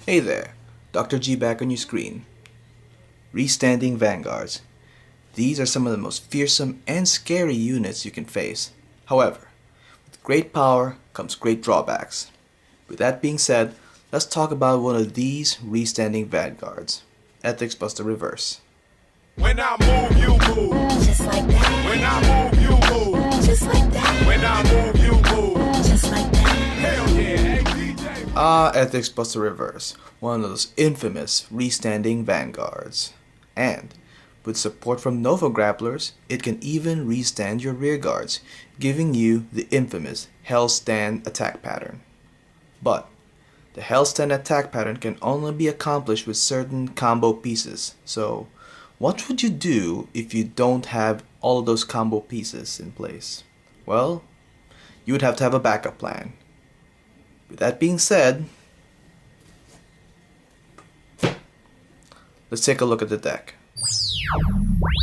Hey there, Dr. G back on your screen. Restanding Vanguards. These are some of the most fearsome and scary units you can face. However, with great power comes great drawbacks. With that being said, let's talk about one of these restanding Vanguards. Ethics Buster Reverse. When I move, you move. Just like that. When I move, you move. Just like that. When I move, you move. Just like that. Hell yeah, hey DJ. Ethics Buster Reverse, one of those infamous restanding Vanguards. And with support from Nova Grapplers, it can even restand your rear guards, giving you the infamous Hellstand attack pattern. But the Hellstand attack pattern can only be accomplished with certain combo pieces, so what would you do if you don't have all of those combo pieces in place? Well, you would have to have a backup plan. With that being said, let's take a look at the deck.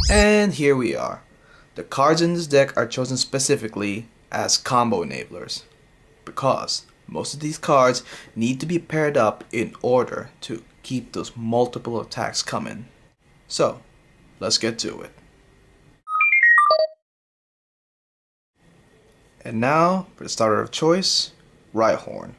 And here we are. The cards in this deck are chosen specifically as combo enablers, because most of these cards need to be paired up in order to keep those multiple attacks coming. So, let's get to it. And now, for the starter of choice, Rhyhorn.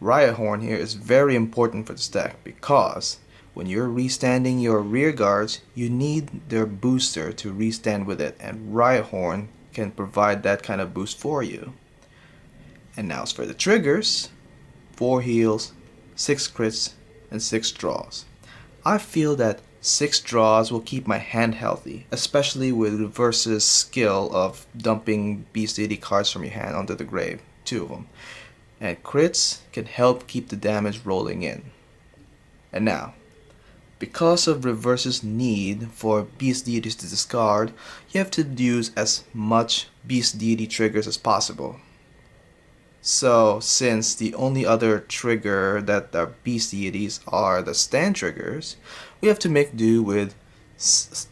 Rhyhorn here is very important for this deck because when you're restanding your rear guards, you need their booster to restand with it, and Rhyhorn can provide that kind of boost for you. And now as for the triggers, 4 heals, 6 crits, and 6 draws. I feel that 6 draws will keep my hand healthy, especially with Reverse's skill of dumping Beast Deity cards from your hand onto the grave, 2 of them. And crits can help keep the damage rolling in. And now, because of Reverse's need for Beast Deities to discard, you have to use as much Beast Deity triggers as possible. So, since the only other trigger that are Beast Deities are the stand triggers, we have to make do with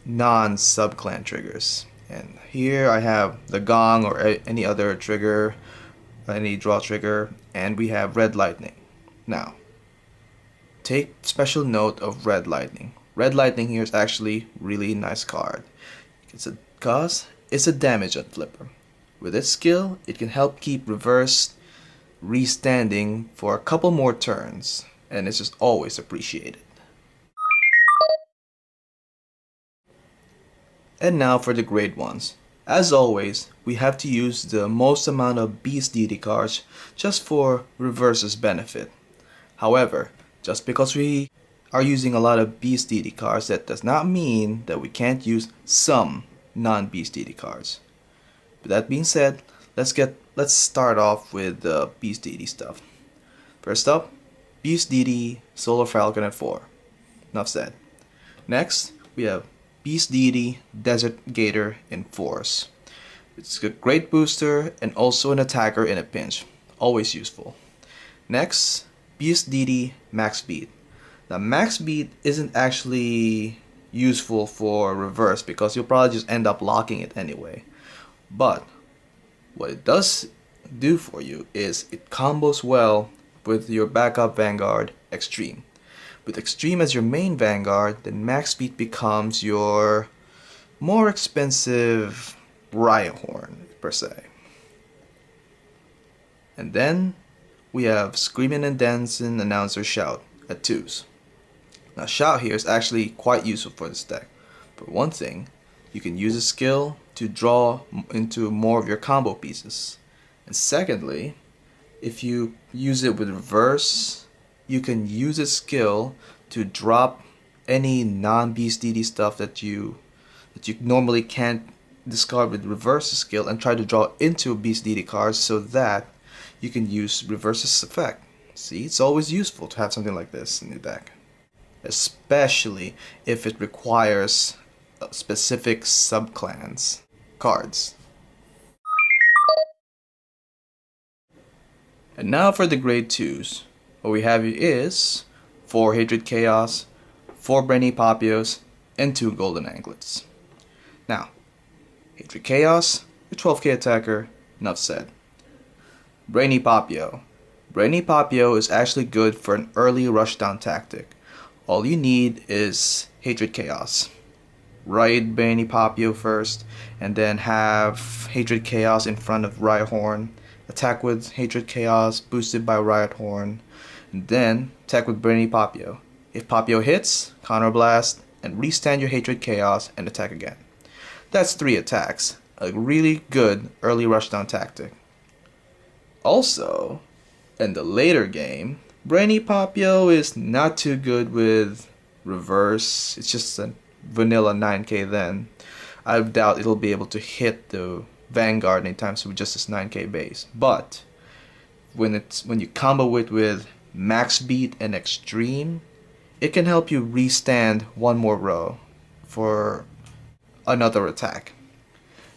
non-sub-clan triggers. And here I have the Gong or any other trigger, any draw trigger, and we have Red Lightning. Now, take special note of Red Lightning. Red Lightning here is actually really nice card. Because it's a damage unflipper. With its skill, it can help keep Reverse restanding for a couple more turns, and it's just always appreciated. And now for the grade ones. As always, we have to use the most amount of Beast Deity cards just for Reverse's benefit. However, just because we are using a lot of Beast Deity cards, that does not mean that we can't use some non-Beast Deity cards. With that being said, let's start off with the Beast Deity stuff. First up, Beast Deity Solar Falcon at 4. Enough said. Next, we have Beast Deity Desert Gator in Force. It's a great booster and also an attacker in a pinch. Always useful. Next, Beast Deity Max Beat. Now Max Beat isn't actually useful for Reverse because you'll probably just end up locking it anyway. But what it does do for you is it combos well with your backup Vanguard Extreme. With Extreme as your main Vanguard, then Max Beat becomes your more expensive Rhyhorn, per se. And then we have Screamin' and Dancing Announcer Shout at 2s. Now Shout here is actually quite useful for this deck. For one thing, you can use a skill to draw into more of your combo pieces. And secondly, if you use it with Reverse, you can use a skill to drop any non-Beast Deity stuff that you normally can't discard with Reverse's skill and try to draw into Beast Deity cards so that you can use Reverse's effect. See, it's always useful to have something like this in your deck, especially if it requires specific sub-clans cards. And now for the grade 2s. What we have here is 4 Hatred Chaos, 4 Brainy Papios, and 2 Golden Anklets. Now, Hatred Chaos, your 12k attacker, enough said. Brainy Papio. Brainy Papio is actually good for an early rushdown tactic. All you need is Hatred Chaos. Ride Brainy Papio first, and then have Hatred Chaos in front of Riot Horn. Attack with Hatred Chaos, boosted by Riot Horn, and then attack with Brainy Papio. If Papio hits, Counterblast, and restand your Hatred Chaos and attack again. That's 3 attacks. A really good early rushdown tactic. Also, in the later game, Brainy Papio is not too good with reverse. It's just a vanilla 9k then. I doubt it'll be able to hit the Vanguard anytime soon with just this 9k base. But when you combo it with Max Beat and Extreme, it can help you restand one more row for another attack.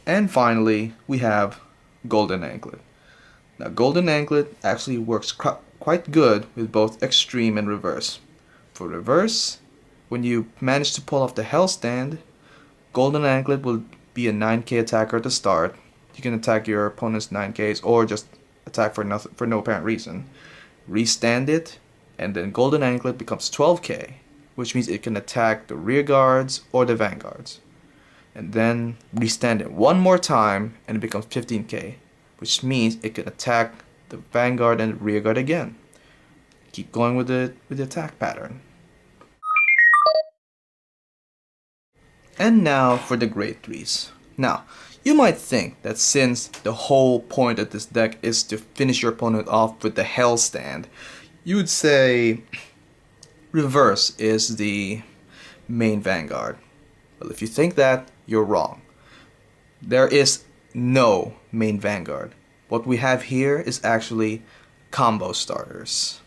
And finally, we have Golden Anklet. Now, Golden Anklet actually works quite good with both Extreme and Reverse. For Reverse, when you manage to pull off the Hell Stand, Golden Anklet will be a 9k attacker at the start. You can attack your opponent's 9ks or just attack for no apparent reason. Restand it, and then Golden Anklet becomes 12k, which means it can attack the rear guards or the vanguards. And then restand it one more time and it becomes 15k, which means it can attack the vanguard and the rear guard again. Keep going with the attack pattern. And now for the grade 3s. Now, you might think that since the whole point of this deck is to finish your opponent off with the Hell Stand, you would say Reverse is the main Vanguard. Well, if you think that, you're wrong. There is no main Vanguard. What we have here is actually combo starters.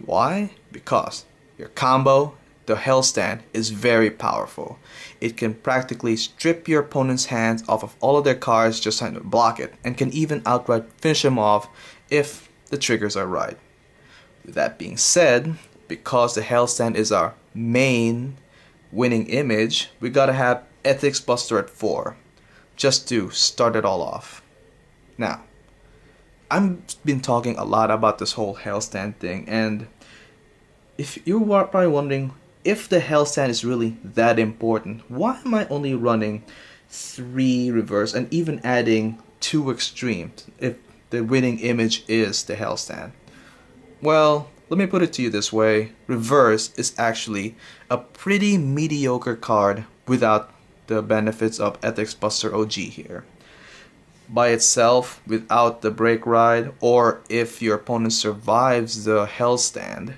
Why? Because your combo, the Hell Stand, is very powerful. It can practically strip your opponent's hands off of all of their cards just trying to block it, and can even outright finish them off if the triggers are right. With that being said, because the Hell Stand is our main winning image, we gotta have Ethics Buster at 4 just to start it all off. Now, I've been talking a lot about this whole Hell Stand thing, and if you're probably wondering if the Hell Stand is really that important, why am I only running 3 reverse and even adding 2 extreme if the winning image is the Hell Stand? Well, let me put it to you this way. Reverse is actually a pretty mediocre card without the benefits of Ethics Buster OG here. By itself, without the Break Ride, or if your opponent survives the Hell Stand,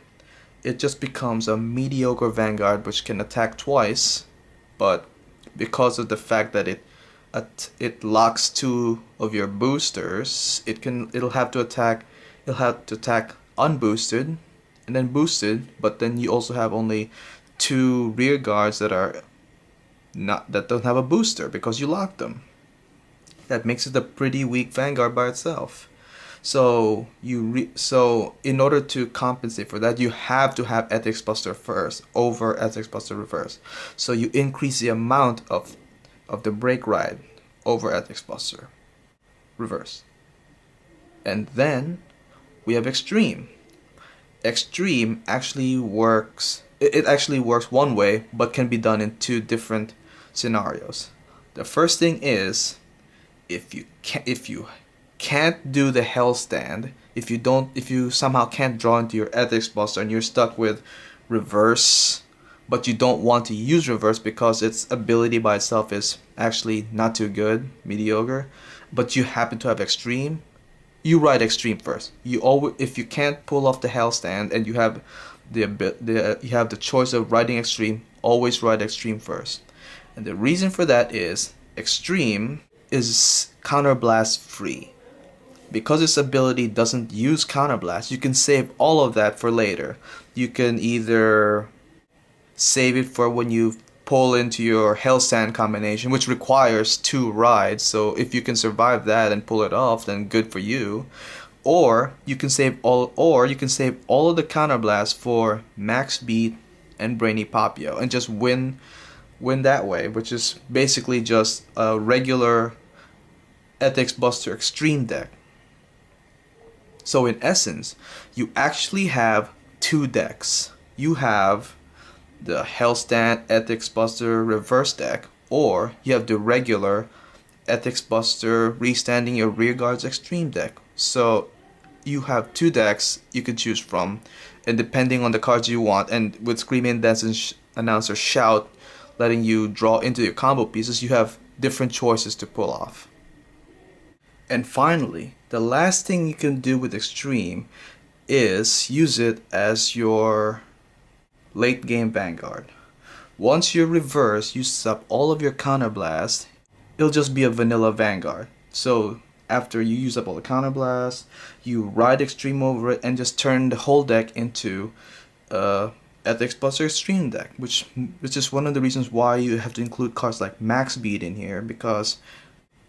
it just becomes a mediocre Vanguard which can attack twice, but because of the fact that it locks 2 of your boosters, it'll have to attack unboosted and then boosted, but then you also have only 2 rear guards that don't have a booster because you locked them. That makes it a pretty weak Vanguard by itself. So in order to compensate for that, you have to have Ethics Buster first over Ethics Buster Reverse. So you increase the amount of the Break Ride over Ethics Buster Reverse. And then we have Extreme. Extreme actually works. It actually works one way, but can be done in 2 different scenarios. The first thing is, if you can't do the Hell Stand, if you somehow can't draw into your Ethics Buster and you're stuck with Reverse, but you don't want to use Reverse because its ability by itself is actually not too good, mediocre, but you happen to have Extreme, you ride Extreme first. If you can't pull off the Hell Stand and you have the choice of riding Extreme, always ride Extreme first. And the reason for that is Extreme is Counterblast free. Because its ability doesn't use Counterblast, you can save all of that for later. You can either save it for when you pull into your Hell Stand combination, which requires 2 rides, so if you can survive that and pull it off, then good for you. Or you can save all of the Counterblast for Max Beat and Brainy Papio and just win that way, which is basically just a regular Ethics Buster Extreme deck. So in essence, you actually have two decks. You have the Hellstand Ethics Buster reverse deck, or you have the regular Ethics Buster restanding your rearguards extreme deck. So you have two decks you can choose from, and depending on the cards you want, and with Screaming Dance and Announcer Shout letting you draw into your combo pieces, you have different choices to pull off. And finally, the last thing you can do with Extreme is use it as your late game Vanguard. Once your reverse uses up all of your counterblast, it'll just be a vanilla Vanguard. So after you use up all the counterblast, you ride Extreme over it and just turn the whole deck into Ethics Buster Extreme deck, which is one of the reasons why you have to include cards like Max Beat in here, because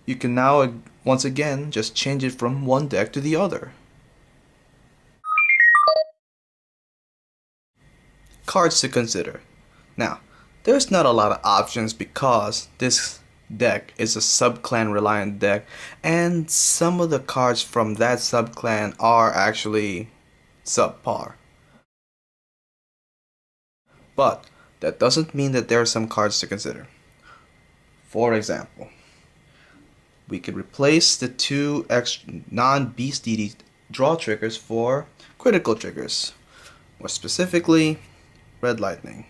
you can now once again just change it from one deck to the other. Cards to consider. Now, there's not a lot of options because this deck is a sub-clan reliant deck, and some of the cards from that sub-clan are actually subpar. But that doesn't mean that there are some cards to consider. For example, we could replace the two non-Beast Deity draw triggers for critical triggers. More specifically, Red Lightning.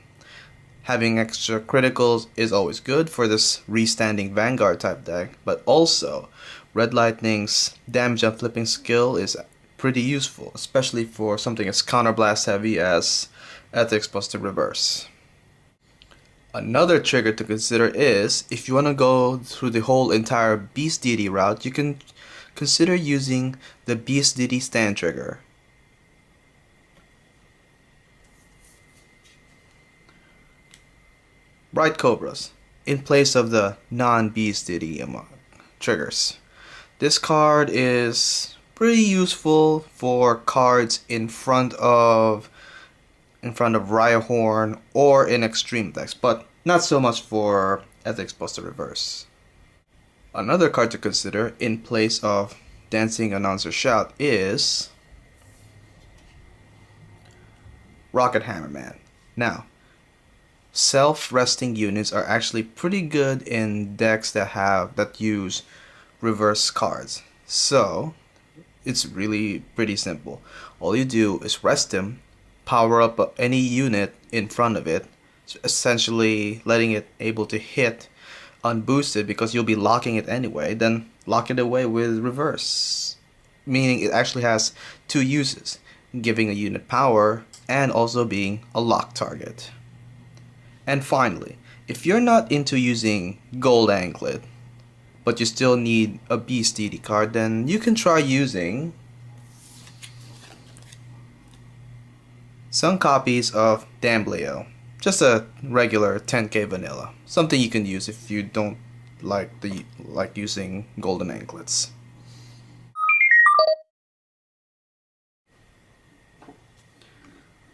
Having extra criticals is always good for this restanding Vanguard type deck, but also Red Lightning's damage and flipping skill is pretty useful, especially for something as counterblast heavy as Ethics Buster Reverse. Another trigger to consider is, if you want to go through the whole entire Beast Deity route, you can consider using the Beast Deity stand trigger. Bright Cobras, in place of the non-Beast Deity triggers. This card is pretty useful for cards in front of Rhyhorn or in extreme decks, but not so much for Ethics Buster Reverse. Another card to consider in place of Dancing Announcer Shout is Rocket Hammerman. Now, self-resting units are actually pretty good in decks that use reverse cards. So it's really pretty simple. All you do is rest him, power up any unit in front of it, essentially letting it able to hit unboosted because you'll be locking it anyway, then lock it away with reverse. Meaning it actually has two uses, giving a unit power and also being a lock target. And finally, if you're not into using Gold Anklet, but you still need a Beast Deity card, then you can try using some copies of Dambleo. Just a regular 10k vanilla. Something you can use if you don't like using golden anklets.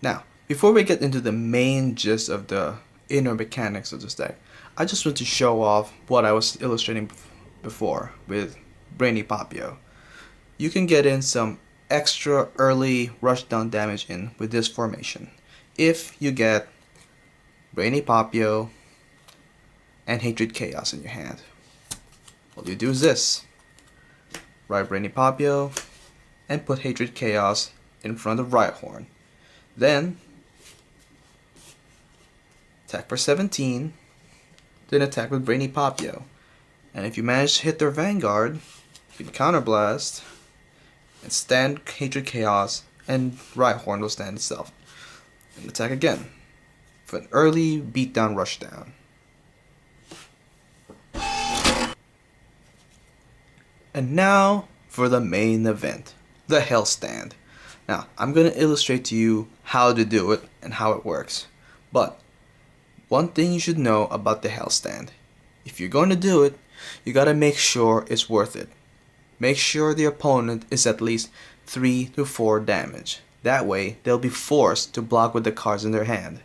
Now, before we get into the main gist of the inner mechanics of this deck, I just want to show off what I was illustrating before with Brainy Papio. You can get in some extra early rushdown damage in with this formation if you get Brainy Papio and Hatred Chaos in your hand. All you do is this: ride Brainy Papio and put Hatred Chaos in front of Rhyhorn. Then attack for 17, then attack with Brainy Papio. And if you manage to hit their Vanguard, you can counterblast and stand Hatred Chaos, and Rhyhorn will stand itself. And attack again for an early beatdown rushdown. And now for the main event, the Hellstand. Now, I'm going to illustrate to you how to do it and how it works. But one thing you should know about the Hellstand: if you're going to do it, you gotta make sure it's worth it. Make sure the opponent is at least 3 to 4 damage. That way, they'll be forced to block with the cards in their hand.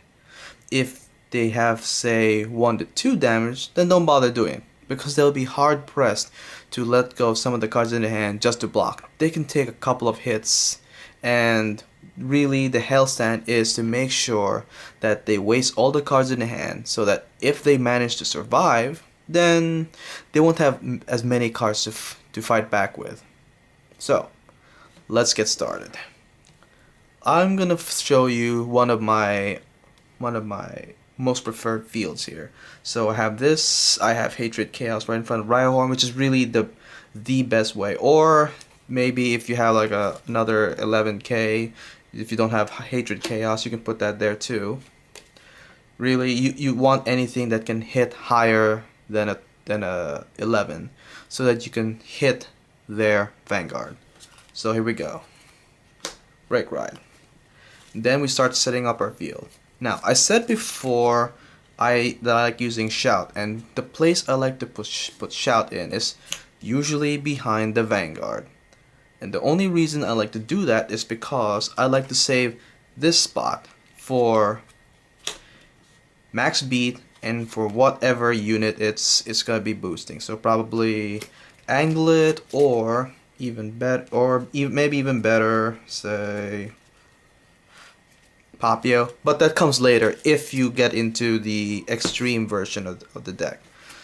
If they have, say, 1 to 2 damage, then don't bother doing it. because they'll be hard pressed to let go of some of the cards in their hand just to block. They can take a couple of hits, and really the hell stand is to make sure that they waste all the cards in the hand, so that if they manage to survive, then they won't have as many cards to fight back with. So let's get started. I'm gonna show you one of my most preferred fields here. So I have this. I have Hatred Chaos right in front of Rhyhorn, which is really the best way. Or maybe if you have like another 11k, if you don't have Hatred Chaos, you can put that there too. Really, you want anything that can hit higher than a 11, so that you can hit their Vanguard. So here we go. Break Ride. Then we start setting up our field. Now, I said before that I like using Shout, and the place I like to put Shout in is usually behind the Vanguard. And the only reason I like to do that is because I like to save this spot for max beat and for whatever unit it's gonna be boosting. So probably Anglet, or even better, or maybe even better, say Papio, but that comes later if you get into the extreme version of the deck.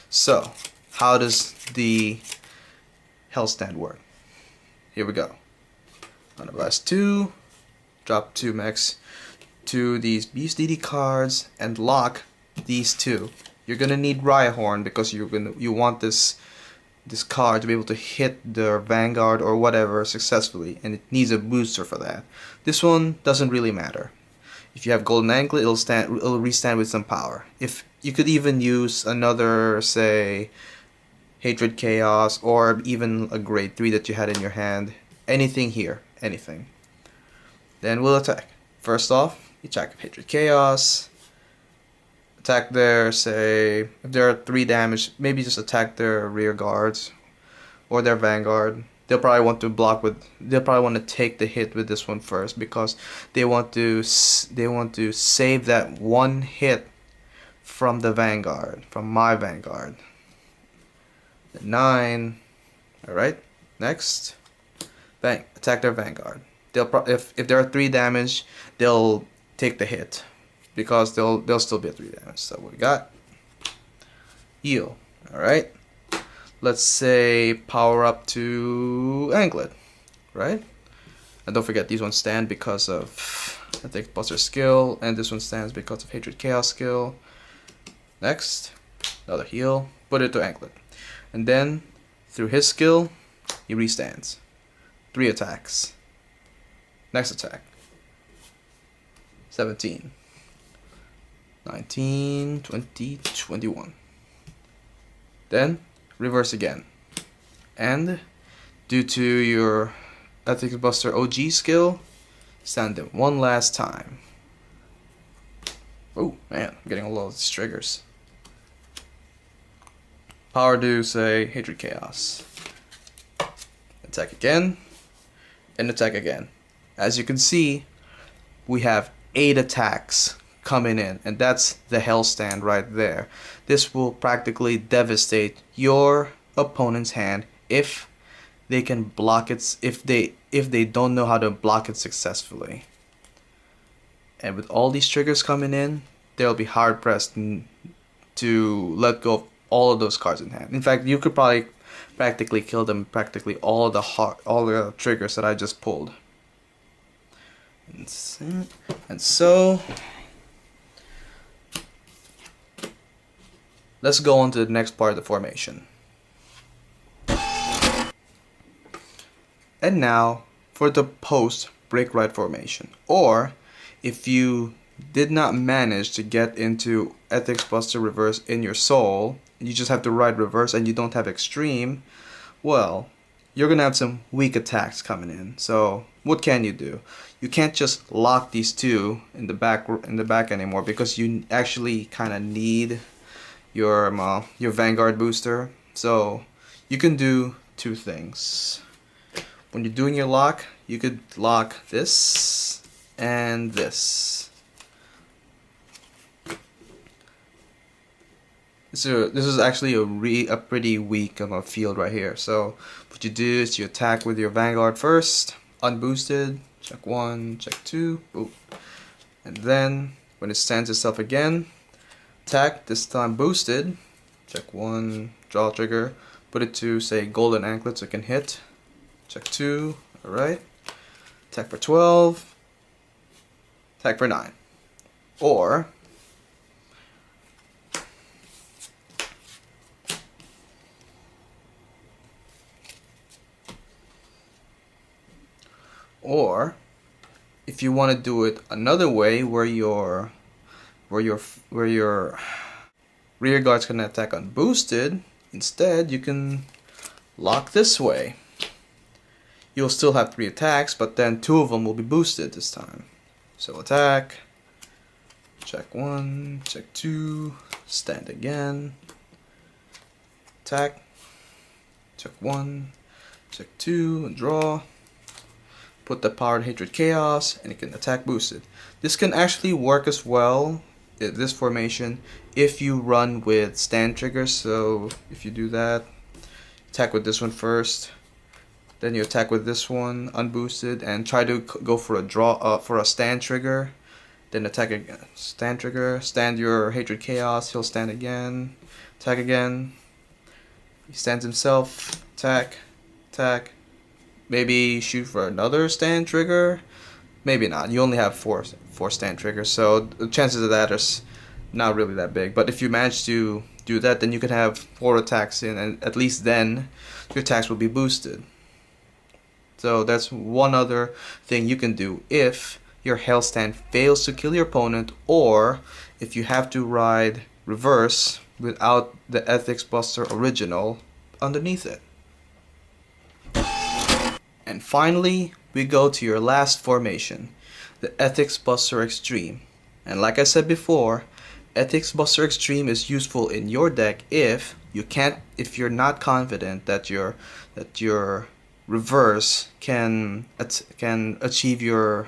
So, how does the Hell Stand work? Here we go. On the last 2, drop 2 max to these Beast DD cards and lock these 2. You're gonna need Rhyhorn because you want this card to be able to hit the Vanguard or whatever successfully, and it needs a booster for that. This one doesn't really matter. If you have Golden Anklet, it'll restand with some power. If you could even use another, say, Hatred Chaos, or even a grade 3 that you had in your hand. Anything here, anything. Then we'll attack. First off, you attack Hatred Chaos. Attack their, say, if there are 3 damage, maybe just attack their rear guards or their Vanguard. They'll probably want to they'll probably want to take the hit with this one first, because they want to save that one hit from the Vanguard, from my Vanguard. The 9. All right. Next, bang, attack their Vanguard. They'll if there are 3 damage, they'll take the hit, because they'll still be at 3 damage. So we got heal. All right. Let's say power up to Anglet, right? And don't forget, these ones stand because of Ethics Buster skill, and this one stands because of Hatred Chaos skill. Next, another heal, put it to Anglet. And then, through his skill, he restands. 3 attacks. Next attack. 17. 19, 20, 21. Then, reverse again. And, due to your Ethics Buster OG skill, stand them one last time. Oh man, I'm getting a lot of these triggers. Power do, say, Hatred Chaos. Attack again, and attack again. As you can see, we have 8 attacks coming in, and that's the Hell Stand right there. This will practically devastate your opponent's hand if they can block it, if they don't know how to block it successfully. And with all these triggers coming in, they'll be hard pressed to let go of all of those cards in hand. In fact, you could probably practically kill them, practically all the triggers that I just pulled. And so let's go on to the next part of the formation. And now for the post break ride formation, or if you did not manage to get into Ethics Buster Reverse in your soul, and you just have to ride reverse and you don't have extreme, well, you're gonna have some weak attacks coming in. So what can you do? You can't just lock these 2 in the back anymore, because you actually kind of need your Vanguard booster. So you can do 2 things. When you're doing your lock, you could lock this and this. So this is actually a pretty weak field right here. So what you do is you attack with your Vanguard first, unboosted, check 1, check 2, boop. And then when it stands itself again, attack, this time boosted, check 1, draw trigger, put it to say golden anklet so it can hit, check 2, alright, attack for 12, attack for 9. Or if you want to do it another way, where your rear guards can attack unboosted, instead you can lock this way. You'll still have 3 attacks, but then 2 of them will be boosted this time. So attack, check 1, check 2, stand again, attack, check 1, check 2, and draw. Put the powered hatred chaos, and it can attack boosted. This can actually work as well, this formation, if you run with stand triggers. So if you do that, attack with this one first, then you attack with this one unboosted, and try to go for a draw for a stand trigger, then attack again. Stand trigger, stand your hatred chaos, he'll stand again, attack again. He stands himself, attack, attack. Maybe shoot for another stand trigger. Maybe not. You only have four stand triggers, so the chances of that are not really that big. But if you manage to do that, then you can have 4 attacks in, and at least then your attacks will be boosted. So that's one other thing you can do if your held stand fails to kill your opponent, or if you have to ride reverse without the Ethics Buster original underneath it. And finally, we go to your last formation, the Ethics Buster Extreme. And like I said before, Ethics Buster Extreme is useful in your deck if you're not confident that your reverse can achieve your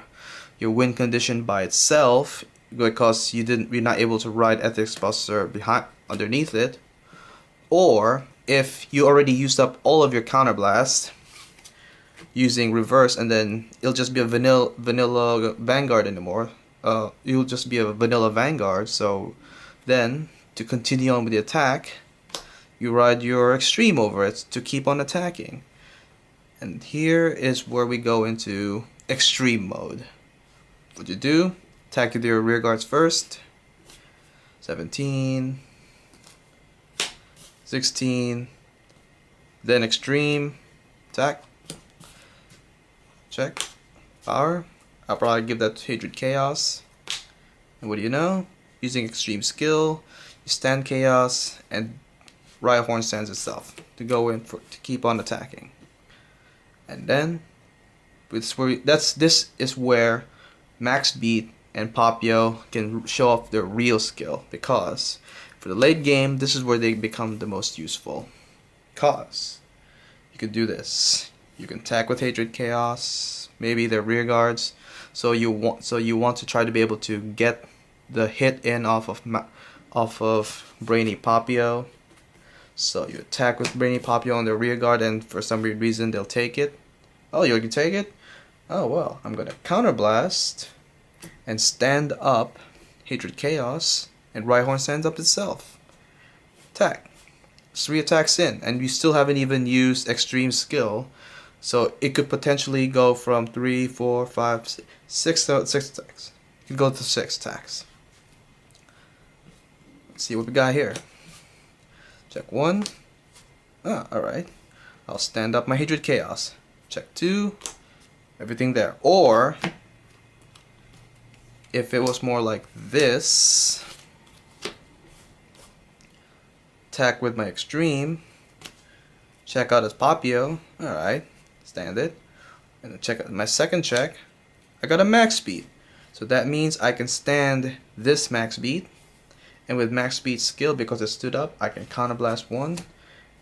win condition by itself, because you're not able to ride Ethics Buster underneath it, or if you already used up all of your counterblast using reverse, and then it'll just be a vanilla Vanguard anymore. You'll just be a vanilla Vanguard. So then, to continue on with the attack, you ride your extreme over it to keep on attacking. And here is where we go into extreme mode. What you do, attack with your rear guards first. 17, 16, then extreme, attack. Check. Power. I'll probably give that Hatred Chaos. And what do you know? Using extreme skill, you stand Chaos, and Riot Horn stands itself to go in to keep on attacking. And then this is where Max Beat and Papio can show off their real skill, because for the late game, this is where they become the most useful. Because you can do this. You can attack with Hatred Chaos, maybe their rear guards. So you want to try to be able to get the hit in off of Brainy Papio. So you attack with Brainy Papio on their rear guard, and for some weird reason they'll take it. Oh, you can take it? Oh well, I'm gonna counterblast and stand up Hatred Chaos, and Rhyhorn stands up itself. Attack. 3 attacks in, and you still haven't even used extreme skill. So it could potentially go from 3, 4, 5, 6 attacks. You could go to 6 attacks. Let's see what we got here. Check 1. Alright. I'll stand up my Hatred Chaos. Check 2. Everything there. Or, if it was more like this, attack with my extreme. Check out his Papio. Alright. Stand it. And then check out my second check. I got a max speed. So that means I can stand this max speed. And with max speed skill, because it stood up, I can counterblast 1.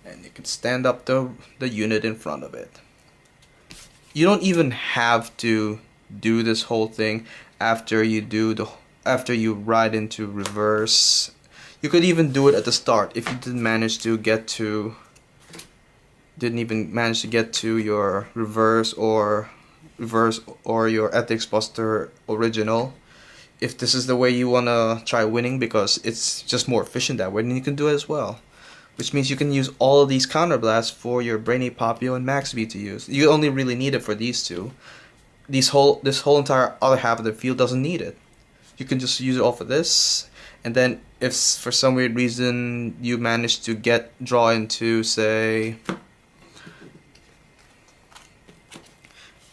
And you can stand up the unit in front of it. You don't even have to do this whole thing after you ride into reverse. You could even do it at the start if you didn't even manage to get to your reverse or your Ethics Buster original. If this is the way you wanna try winning, because it's just more efficient that way, then you can do it as well. Which means you can use all of these counterblasts for your Brainy Papio and Max B to use. You only really need it for these two. This whole entire other half of the field doesn't need it. You can just use it all for this, and then if for some weird reason you manage to draw into, say,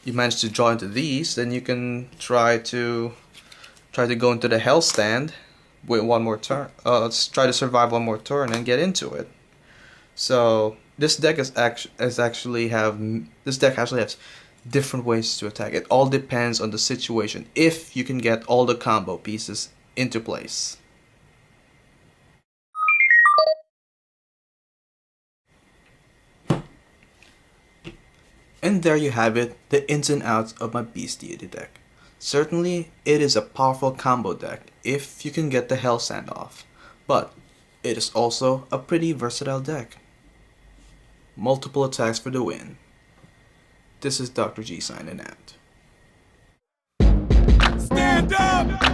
you manage to draw into these, then you can try to go into the Hell Stand with one more turn. Let's try to survive one more turn and get into it. So this deck actually has different ways to attack. It all depends on the situation, if you can get all the combo pieces into place. And there you have it, the ins and outs of my Beast Deity deck. Certainly, it is a powerful combo deck if you can get the Hell Sand off, but it is also a pretty versatile deck. Multiple attacks for the win. This is Dr. G signing out. Stand up!